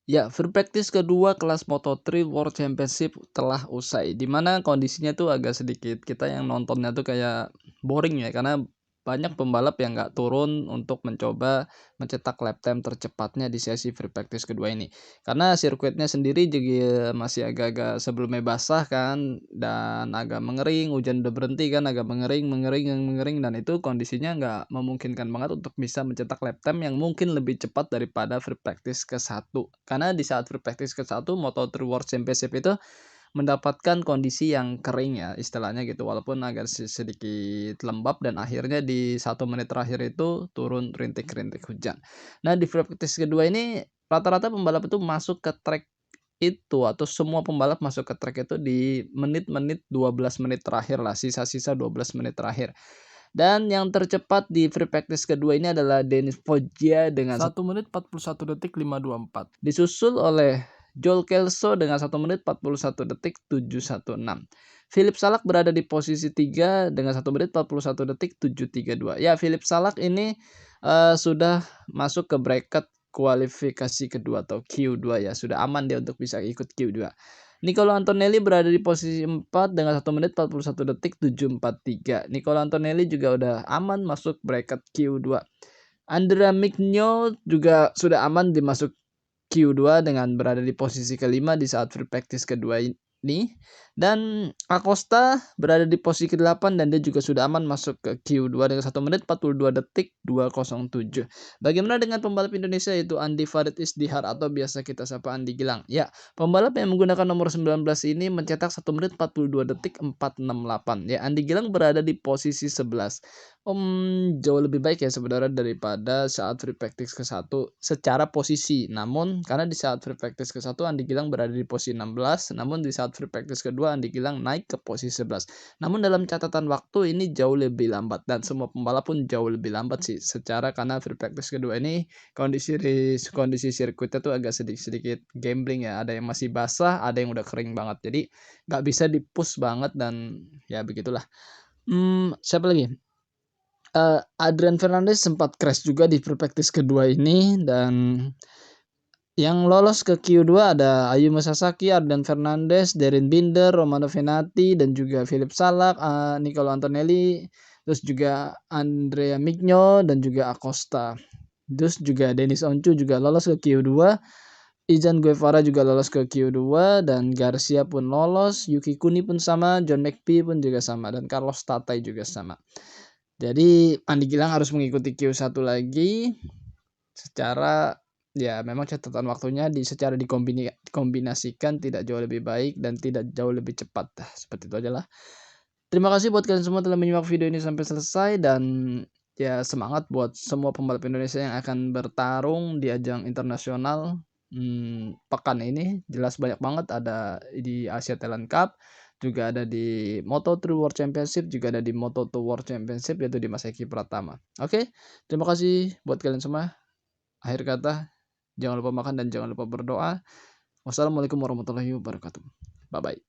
Ya, free practice kedua kelas Moto3 World Championship telah usai, di mana kondisinya tuh agak sedikit kita yang nontonnya tuh kayak boring ya, karena banyak pembalap yang nggak turun untuk mencoba mencetak lap time tercepatnya di sesi free practice kedua ini. Karena sirkuitnya sendiri juga masih agak-agak sebelumnya basah kan, dan agak mengering, hujan udah berhenti kan, agak mengering, mengering, mengering, dan itu kondisinya nggak memungkinkan banget untuk bisa mencetak lap time yang mungkin lebih cepat daripada free practice ke-1. Karena di saat free practice ke-1 Moto3 World Championship itu mendapatkan kondisi yang kering ya istilahnya gitu, walaupun agak sedikit lembab dan akhirnya di 1 menit terakhir itu turun rintik-rintik hujan. Nah, di free practice kedua ini rata-rata pembalap itu masuk ke track itu, atau semua pembalap masuk ke track itu di menit-menit 12 menit terakhir lah, sisa-sisa 12 menit terakhir. Dan yang tercepat di free practice kedua ini adalah Denis Foggia dengan 1 menit 41 detik 524. disusul oleh Joel Kelso dengan 1 menit 41 detik 716. Philip Salak berada di posisi 3 dengan 1 menit 41 detik 732. Ya, Philip Salak ini sudah masuk ke bracket kualifikasi kedua atau Q2 ya, sudah aman dia untuk bisa ikut Q2. Nicolo Antonelli berada di posisi 4 dengan 1 menit 41 detik 743. Nicolo Antonelli juga udah aman masuk bracket Q2. Andrea Migno juga sudah aman dimasuk Q2 dengan berada di posisi kelima di saat free practice kedua ini, dan Acosta berada di posisi ke-8 dan dia juga sudah aman masuk ke Q2 dengan 1 menit 42 detik 207. Bagaimana dengan pembalap Indonesia yaitu Andi Farid Isdihar atau biasa kita sapa Andi Gilang? Ya, pembalap yang menggunakan nomor 19 ini mencetak 1 menit 42 detik 468. Ya, Andi Gilang berada di posisi 11. Jauh lebih baik ya sebenarnya daripada saat free practice ke-1 secara posisi. Namun karena di saat free practice ke-1 Andi Gilang berada di posisi 16, namun di saat free practice kedua Andi Gilang naik ke posisi 11. Namun dalam catatan waktu ini jauh lebih lambat dan semua pembalap pun jauh lebih lambat sih secara, karena free practice kedua ini kondisi sirkuitnya tuh agak sedikit gambling ya. Ada yang masih basah, ada yang udah kering banget. Jadi nggak bisa di-push banget dan ya begitulah. Siapa lagi? Adrian Fernandez sempat crash juga di free practice kedua ini, dan yang lolos ke Q2 ada Ayumu Sasaki, Adrian Fernandez, Darren Binder, Romano Fenati, dan juga Philip Salak, Nicolo Antonelli, terus juga Andrea Migno dan juga Acosta. Terus juga Denis Oncu juga lolos ke Q2. Izan Guevara juga lolos ke Q2 dan Garcia pun lolos, Yuki Kuni pun sama, John McPhee pun juga sama, dan Carlos Tatai juga sama. Jadi Andi Gilang harus mengikuti Q1 lagi secara, ya memang catatan waktunya secara dikombinasikan tidak jauh lebih baik dan tidak jauh lebih cepat. Seperti itu aja lah. Terima kasih buat kalian semua telah menyimak video ini sampai selesai, dan ya semangat buat semua pembalap Indonesia yang akan bertarung di ajang internasional pekan ini. Jelas banyak banget, ada di Asia Talent Cup, juga ada di Moto3 World Championship, juga ada di Moto2 World Championship yaitu di Mas Eki Pratama. Oke, terima kasih buat kalian semua. Akhir kata, jangan lupa makan dan jangan lupa berdoa. Wassalamualaikum warahmatullahi wabarakatuh. Bye bye.